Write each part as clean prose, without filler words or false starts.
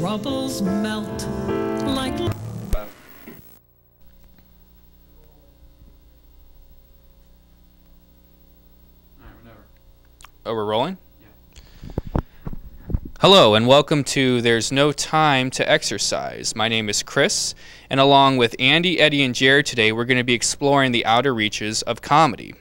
troubles melt like... Oh, we're rolling? Yeah. Hello, and welcome to There's No Time to Exercise. My name is Chris, and along with Andy, Eddie, and Jared today, we're going to be exploring the outer reaches of comedy.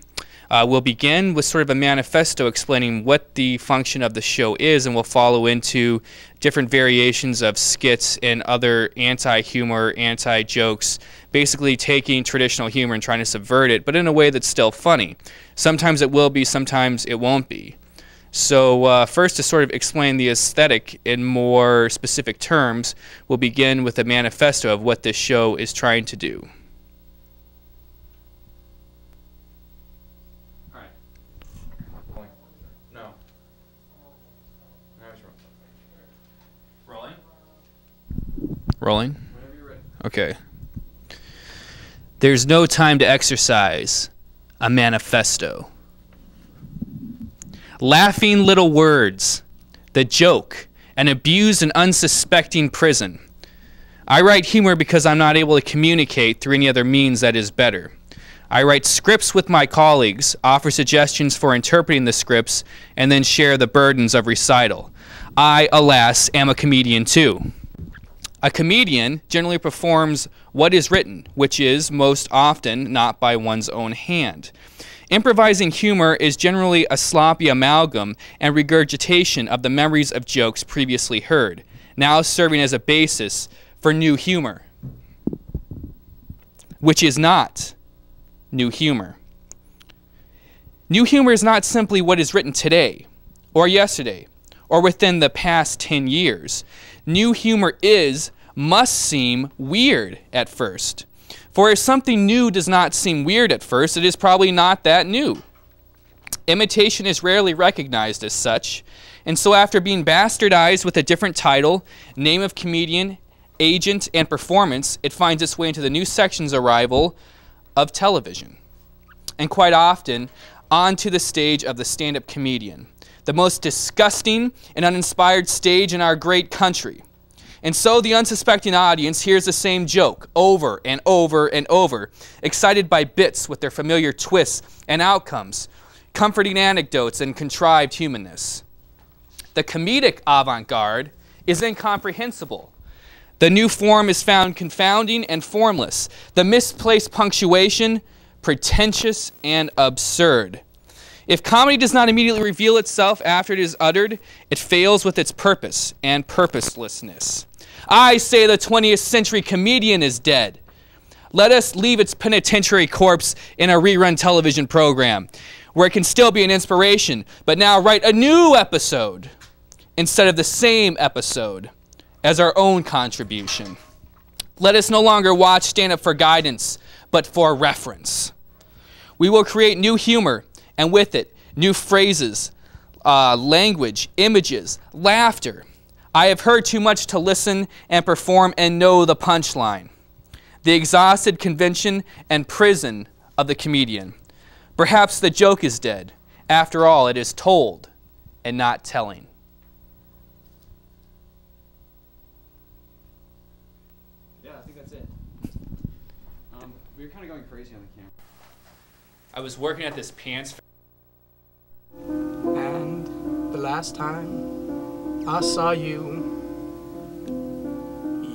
We'll begin with sort of a manifesto explaining what the function of the show is, and we'll follow into different variations of skits and other anti-humor, anti-jokes, basically taking traditional humor and trying to subvert it, but in a way that's still funny. Sometimes it will be, sometimes it won't be. So first, to sort of explain the aesthetic in more specific terms, we'll begin with a manifesto of what this show is trying to do. All right. No. Rolling? Rolling? Whenever you're ready. Okay. There's no time to exercise. A manifesto. Laughing little words, the joke, an abused and unsuspecting prison. I write humor because I'm not able to communicate through any other means that is better. I write scripts with my colleagues, offer suggestions for interpreting the scripts, and then share the burdens of recital. I, alas, am a comedian too. A comedian generally performs what is written, which is most often not by one's own hand. Improvising humor is generally a sloppy amalgam and regurgitation of the memories of jokes previously heard, now serving as a basis for new humor, which is not new humor. New humor is not simply what is written today, or yesterday, or within the past 10 years. New humor must seem weird at first. For if something new does not seem weird at first, it is probably not that new. Imitation is rarely recognized as such, and so after being bastardized with a different title, name of comedian, agent, and performance, it finds its way into the new section's arrival of television. And quite often, onto the stage of the stand-up comedian, the most disgusting and uninspired stage in our great country. And so the unsuspecting audience hears the same joke over and over and over, excited by bits with their familiar twists and outcomes, comforting anecdotes and contrived humanness. The comedic avant-garde is incomprehensible. The new form is found confounding and formless. The misplaced punctuation, pretentious and absurd. If comedy does not immediately reveal itself after it is uttered, it fails with its purpose and purposelessness. I say the 20th century comedian is dead. Let us leave its penitentiary corpse in a rerun television program, where it can still be an inspiration, but now write a new episode instead of the same episode as our own contribution. Let us no longer watch stand-up for guidance, but for reference. We will create new humor, and with it, new phrases, language, images, laughter. I have heard too much to listen and perform and know the punchline. The exhausted convention and prison of the comedian. Perhaps the joke is dead. After all, it is told and not telling. Yeah, I think that's it. We were kind of going crazy on the camera. I was working at this pants. And the last time I saw you,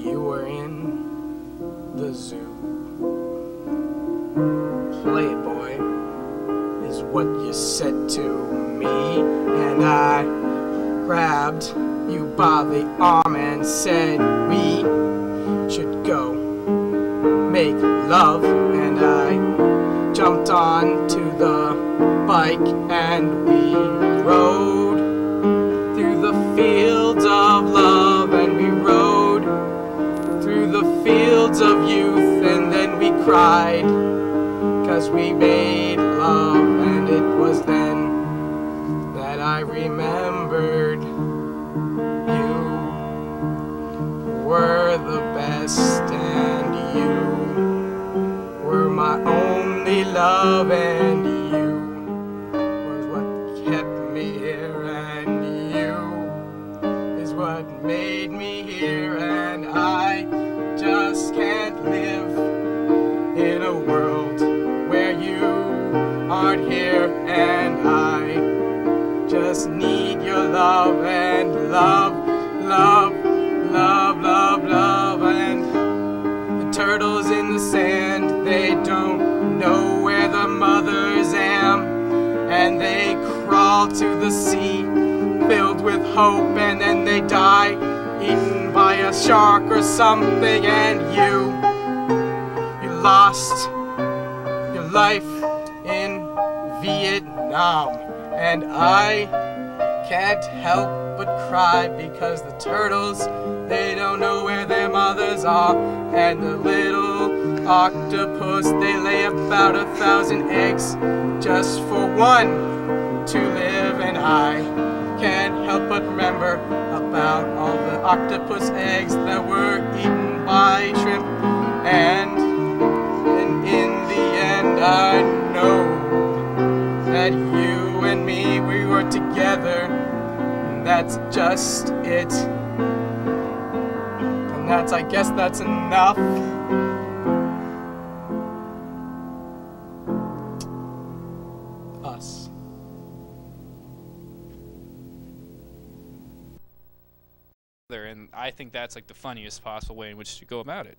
you were in the zoo. Playboy is what you said to me, and I grabbed you by the arm and said we should go make love, and I jumped onto the bike and we rode through the fields of love, and we rode through the fields of youth, and then we cried 'cause we made love, and it was then that I remembered you were the best, and you were my only love, and you was what kept me here, and you is what what made me here, and I just can't live in a world where you aren't here, and I just need your love and love, love, love, love, love. And the turtles in the sand, they don't know where the mothers am, and they crawl to the sea filled with hope, and then they die eaten by a shark or something. And you lost your life in Vietnam, and I can't help but cry because the turtles, they don't know where their mothers are, and the little octopus, they lay about 1,000 eggs just for one to live. And I can't help but remember about all the octopus eggs that were eaten by shrimp, and in the end I know that you and me, we were together, and that's just it. And that's, I guess that's enough. Us. And I think that's like the funniest possible way in which to go about it.